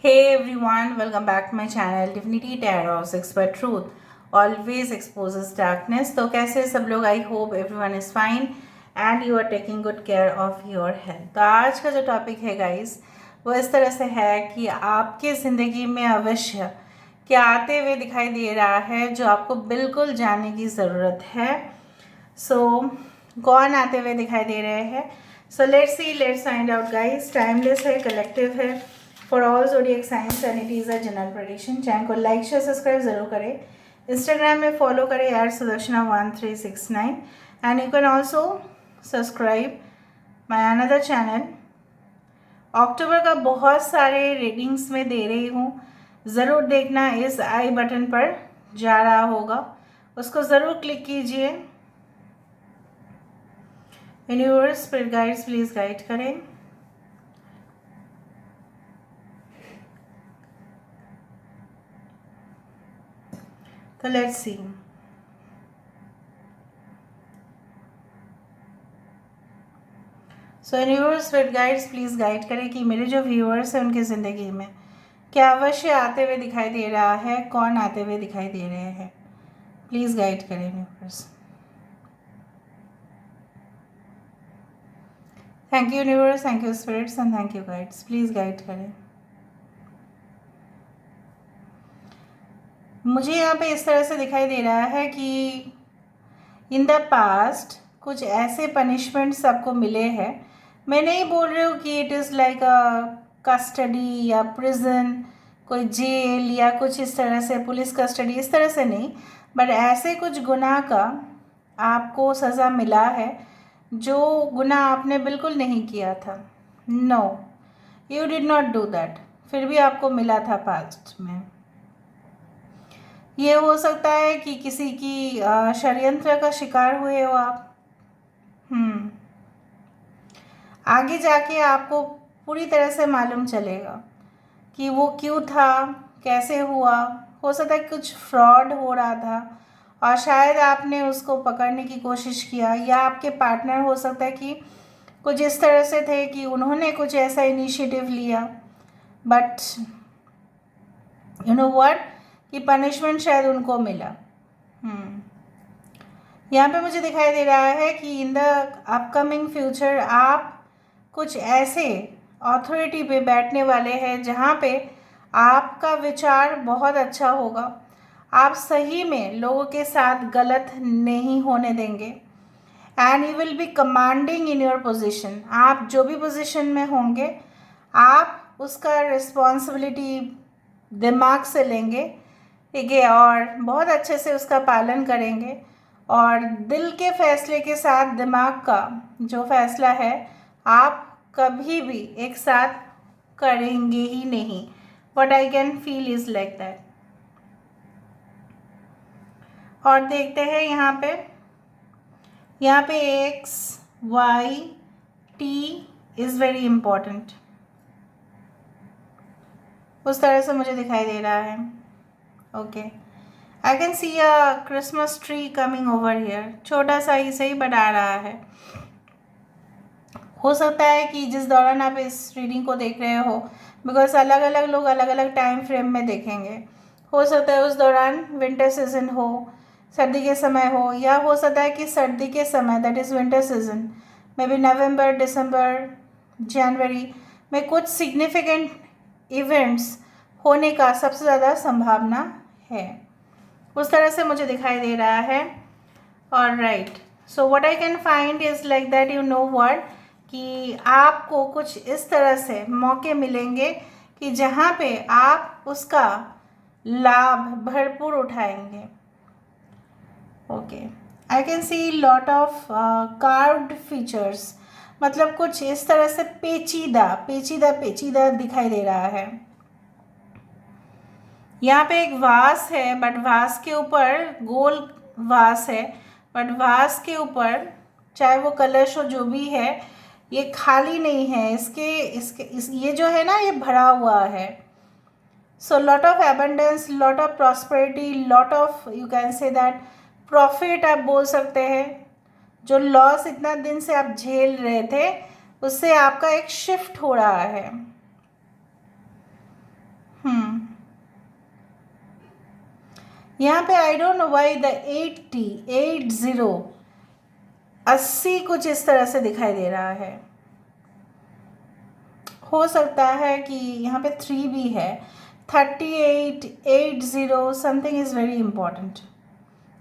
Hey everyone, welcome back to my channel Divinity Tarot Expert Truth always exposes darkness. तो कैसे सब लोग? I hope everyone is fine and you are taking good care of your health. तो आज का जो topic है guys वो इस तरह से है कि आपके ज़िंदगी में अवश्य क्या आते हुए दिखाई दे रहा है जो आपको बिल्कुल जानने की ज़रूरत है। कौन आते हुए दिखाई दे रहे हैं? Let's see, let's find out guys. Timeless है, कलेक्टिव है, for all zodiac science and it is a general prediction. Channel को लाइक शेयर सब्सक्राइब ज़रूर करें। इंस्टाग्राम में फॉलो करें @sudarshana1369 and you can also subscribe my another channel. October का बहुत सारे रीडिंग्स में दे रही हूँ, ज़रूर देखना। इस आई बटन पर जा रहा होगा, उसको ज़रूर क्लिक कीजिए। Universe spirit guides please guide करें। तो let's see. Universe spirit guides please guide करें कि मेरे जो व्यूअर्स हैं उनकी ज़िंदगी में क्या अवश्य आते हुए दिखाई दे रहा है, कौन आते हुए दिखाई दे रहे हैं। प्लीज़ गाइड करें universe. Thank you universe, thank you spirits and thank you guides, please guide करें। मुझे यहाँ पे इस तरह से दिखाई दे रहा है कि इन द पास्ट कुछ ऐसे पनिशमेंट्स आपको मिले हैं। मैं नहीं बोल रही हूँ कि it is like a custody या प्रिजन, कोई जेल या कुछ इस तरह से, पुलिस कस्टडी, इस तरह से नहीं, बट ऐसे कुछ गुनाह का आपको सज़ा मिला है जो गुनाह आपने बिल्कुल नहीं किया था। No, you did not do that, फिर भी आपको मिला था पास्ट में। ये हो सकता है कि किसी की षड्यंत्र का शिकार हुए हो आप। आगे जाके आपको पूरी तरह से मालूम चलेगा कि वो क्यों था, कैसे हुआ। हो सकता है कुछ फ्रॉड हो रहा था और शायद आपने उसको पकड़ने की कोशिश किया, या आपके पार्टनर हो सकता है कि कुछ इस तरह से थे कि उन्होंने कुछ ऐसा इनिशिएटिव लिया, बट यू नो व्हाट, कि पनिशमेंट शायद उनको मिला। यहाँ पे मुझे दिखाई दे रहा है कि इन द अपकमिंग फ्यूचर आप कुछ ऐसे अथॉरिटी पे बैठने वाले हैं जहाँ पे आपका विचार बहुत अच्छा होगा। आप सही में लोगों के साथ गलत नहीं होने देंगे and you will be commanding in your position. आप जो भी पोजीशन में होंगे आप उसका रिस्पॉन्सिबिलिटी दिमाग से लेंगे, ठीक है, और बहुत अच्छे से उसका पालन करेंगे और दिल के फैसले के साथ दिमाग का जो फैसला है आप कभी भी एक साथ करेंगे ही नहीं। What I can feel is like that. और देखते हैं यहाँ पे X Y T is very important, उस तरह से मुझे दिखाई दे रहा है। Okay, I can see a Christmas tree coming over here. छोटा सा ही सही बट आ रहा है। हो सकता है कि जिस दौरान आप इस रीडिंग को देख रहे हो, बिकॉज अलग अलग लोग अलग अलग टाइम फ्रेम में देखेंगे, हो सकता है उस दौरान विंटर सीजन हो, सर्दी के समय हो, या हो सकता है कि सर्दी के समय, that is winter season, maybe November, December, January में कुछ सिग्निफिकेंट इवेंट्स होने का सबसे ज़्यादा संभावना है। उस तरह से मुझे दिखाई दे रहा है। और right, so what I can find is like that, you know what, कि आपको कुछ इस तरह से मौके मिलेंगे कि जहाँ पे आप उसका लाभ भरपूर उठाएंगे। Okay, I can see lot of carved features, मतलब कुछ इस तरह से पेचीदा पेचीदा पेचीदा दिखाई दे रहा है। यहाँ पे एक वास है, बट वास के ऊपर गोल वास है, बट वास के ऊपर चाहे वो कलश हो जो भी है, ये खाली नहीं है, ये जो है ना, ये भरा हुआ है। So lot of abundance, lot of prosperity, lot of, you can say that profit आप बोल सकते हैं। जो लॉस इतना दिन से आप झेल रहे थे उससे आपका एक शिफ्ट हो रहा है। यहाँ पे I don't know why the 80 कुछ इस तरह से दिखाई दे रहा है। हो सकता है कि यहाँ पे 3 भी है। 38 80 समथिंग इज़ वेरी इंपॉर्टेंट,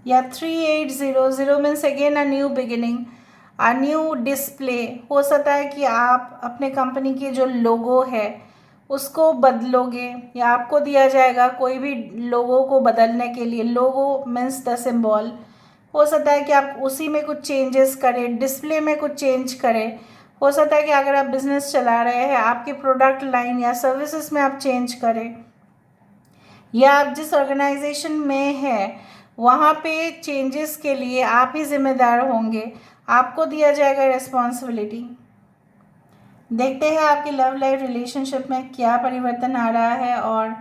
या 3800 means again a new beginning, a new display. हो सकता है कि आप अपने कंपनी के जो लोगो है उसको बदलोगे, या आपको दिया जाएगा कोई भी लोगो को बदलने के लिए। लोगो मीन्स द सिंबल। हो सकता है कि आप उसी में कुछ चेंजेस करें, डिस्प्ले में कुछ चेंज करें। हो सकता है कि अगर आप बिजनेस चला रहे हैं, आपके प्रोडक्ट लाइन या सर्विसेज में आप चेंज करें, या आप जिस ऑर्गेनाइजेशन में हैं वहाँ पे चेंजेस के लिए आप ही जिम्मेदार होंगे, आपको दिया जाएगा रिस्पॉन्सिबिलिटी। देखते हैं आपकी लव लाइफ रिलेशनशिप में क्या परिवर्तन आ रहा है और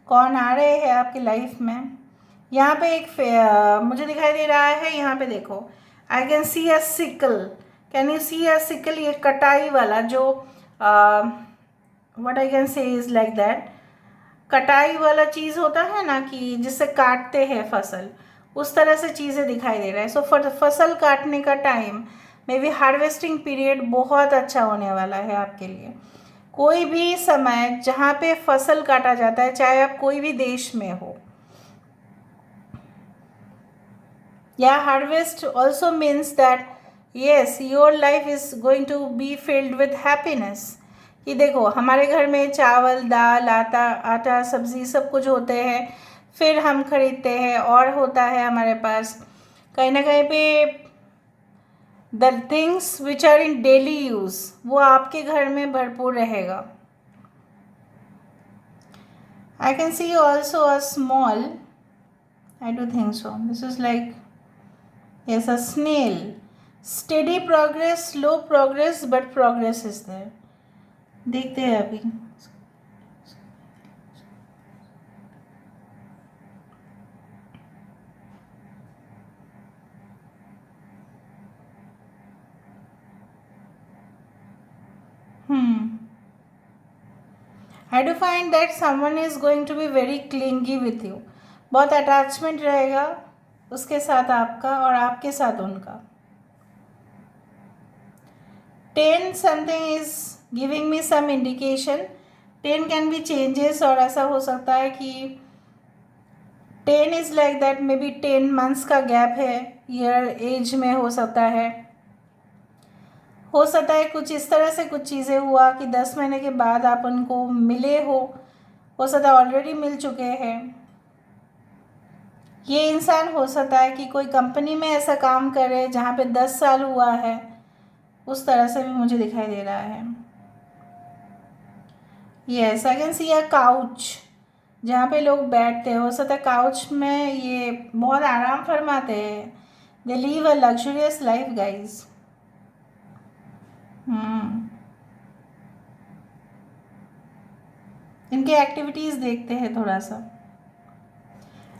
कौन आ रहे हैं आपकी लाइफ में। यहाँ पे एक मुझे दिखाई दे रहा है, यहाँ पे देखो, I can see a sickle. Can you see a sickle? ये कटाई वाला जो what I can say is like that, कटाई वाला चीज़ होता है ना कि जिससे काटते हैं फसल, उस तरह से चीज़ें दिखाई दे रहा है। सो फसल काटने का time, may be harvesting period बहुत अच्छा होने वाला है आपके लिए। कोई भी समय जहाँ पे फसल काटा जाता है, चाहे आप कोई भी देश में हो, या harvest also means that yes your life is going to be filled with happiness. कि देखो, हमारे घर में चावल दाल आटा सब्ज़ी सब कुछ होते हैं, फिर हम खरीदते हैं, और होता है हमारे पास कहीं ना कहीं पे the things which are in daily use, वो आपके घर में भरपूर रहेगा। I can see also a small, I do think so this is like yes a snail, steady progress, slow progress, but progress is there। देखते हैं अभी। I do find that someone is going to be very clingy with you। बहुत attachment रहेगा उसके साथ आपका और आपके साथ उनका। 10 something is giving me some indication. 10 can be changes, और ऐसा हो सकता है कि 10 is like that, maybe 10 months का गैप है, ईयर एज में हो सकता है। हो सकता है कुछ इस तरह से कुछ चीज़ें हुआ कि 10 महीने के बाद आप उनको मिले हो सकता है ऑलरेडी मिल चुके हैं। ये इंसान हो सकता है कि कोई कंपनी में ऐसा काम करे जहाँ पे 10 साल हुआ है, उस तरह से भी मुझे दिखाई दे रहा है। Yes I can see a couch, जहाँ पे लोग बैठते हैं। हो सकता है काउच में ये बहुत आराम फरमाते हैं। They leave a luxurious life guys. इनके एक्टिविटीज़ देखते हैं थोड़ा सा।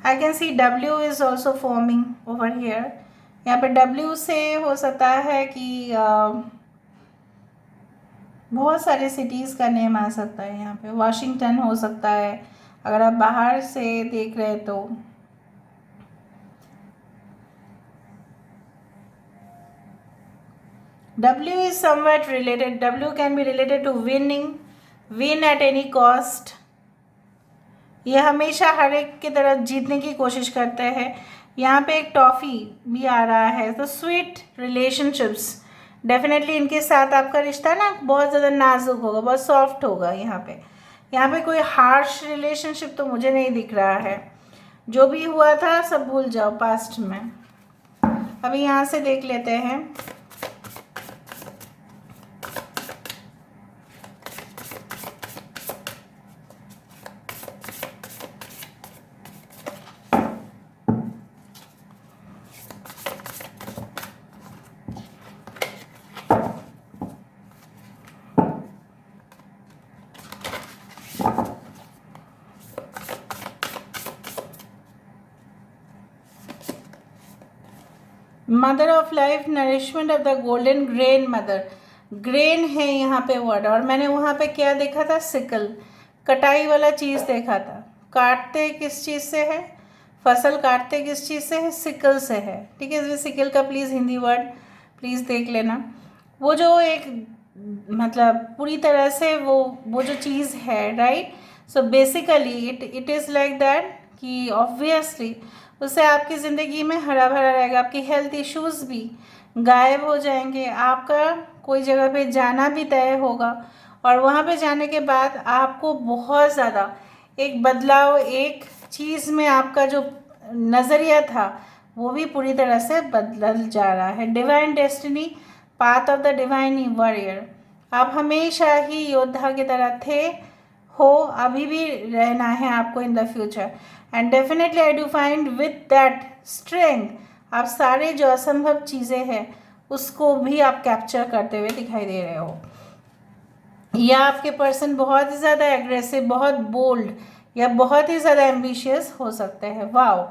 I can see W is also forming over here. यहाँ पे डब्ल्यू से हो सकता है कि बहुत सारे सिटीज़ का नेम आ सकता है। यहाँ पे वाशिंगटन हो सकता है अगर आप बाहर से देख रहे हैं तो। W is somewhat related, W can be related to winning, win at any cost। ये हमेशा हर एक की तरफ जीतने की कोशिश करते हैं। यहाँ पे एक टॉफ़ी भी आ रहा है, तो स्वीट रिलेशनशिप्स डेफिनेटली इनके साथ आपका रिश्ता ना बहुत ज़्यादा नाजुक होगा, बहुत सॉफ्ट होगा। यहाँ पे कोई हार्श रिलेशनशिप तो मुझे नहीं दिख रहा है। जो भी हुआ था सब भूल जाओ पास्ट में। अभी यहाँ से देख लेते हैं। Mother of life, nourishment of the golden grain mother. Grain है यहाँ पे वर्ड, और मैंने वहाँ पे क्या देखा था, सिकल, कटाई वाला चीज़ देखा था। काटते किस चीज़ से है? फसल काटते किस चीज़ से है? सिकल से है, ठीक है। इसलिए सिकल का प्लीज़ हिंदी वर्ड प्लीज़ देख लेना। वो जो एक मतलब पूरी तरह से वो जो चीज़ है, right. So basically it is like that कि ऑब्वियसली उससे आपकी ज़िंदगी में हरा भरा रहेगा, आपकी हेल्थ इश्यूज़ भी गायब हो जाएंगे, आपका कोई जगह पे जाना भी तय होगा और वहाँ पे जाने के बाद आपको बहुत ज़्यादा एक बदलाव, एक चीज़ में आपका जो नज़रिया था वो भी पूरी तरह से बदल जा रहा है। Divine destiny, path of the divine warrior, आप हमेशा ही योद्धा की तरह थे, हो, अभी भी रहना है आपको in the future. And definitely I do find with that strength आप सारे जो असंभव चीज़ें हैं उसको भी आप कैप्चर करते हुए दिखाई दे रहे हो। या आपके पर्सन बहुत ही ज़्यादा एग्रेसिव, बहुत बोल्ड या बहुत ही ज़्यादा एम्बिशियस हो सकते हैं। Wow,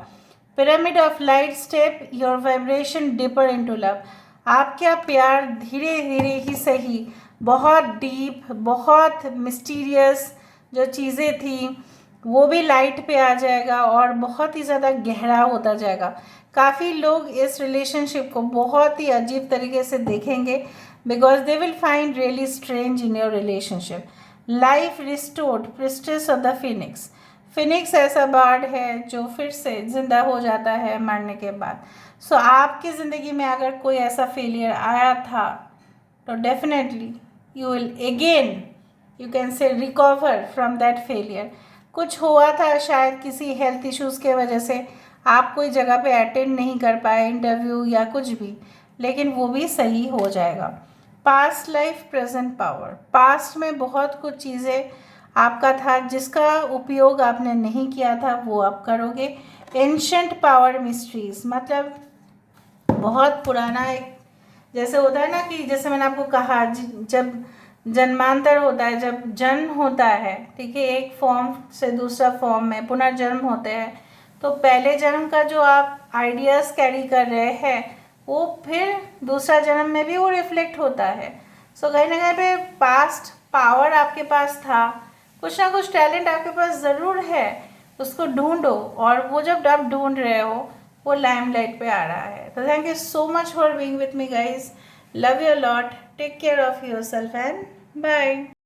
pyramid of light step your vibration deeper into love, आपका प्यार धीरे धीरे ही सही बहुत डीप, बहुत मिस्टीरियस जो चीज़ें थी वो भी लाइट पे आ जाएगा और बहुत ही ज़्यादा गहरा होता जाएगा। काफ़ी लोग इस रिलेशनशिप को बहुत ही अजीब तरीके से देखेंगे because they will find really strange in your relationship. Life restored, priestess of the Phoenix, Phoenix ऐसा बर्ड है जो फिर से ज़िंदा हो जाता है मरने के बाद। सो आपकी ज़िंदगी में अगर कोई ऐसा फेलियर आया था तो definitely you will again, you can say, recover from that failure. कुछ हुआ था शायद किसी हेल्थ इश्यूज़ के वजह से आप कोई जगह पे अटेंड नहीं कर पाए इंटरव्यू या कुछ भी, लेकिन वो भी सही हो जाएगा। Past life present power, past में बहुत कुछ चीज़ें आपका था जिसका उपयोग आपने नहीं किया था वो आप करोगे। एंशंट पावर मिस्ट्रीज, मतलब बहुत पुराना एक, जैसे होता है ना कि जैसे मैंने आपको कहा जब जन्मांतर होता है, जब जन्म होता है, ठीक है, एक फॉर्म से दूसरा फॉर्म में पुनर्जन्म होते हैं, तो पहले जन्म का जो आप आइडियाज़ कैरी कर रहे हैं वो फिर दूसरा जन्म में भी वो रिफ्लेक्ट होता है। सो कहीं ना कहीं पे पास्ट पावर आपके पास था, कुछ ना कुछ टैलेंट आपके पास ज़रूर है, उसको ढूंढो और वो जब आप ढूंढ रहे हो वो लाइमलाइट पे आ रहा है। तो thank you so much for being with me guys, love you lot, take care of yourself and bye.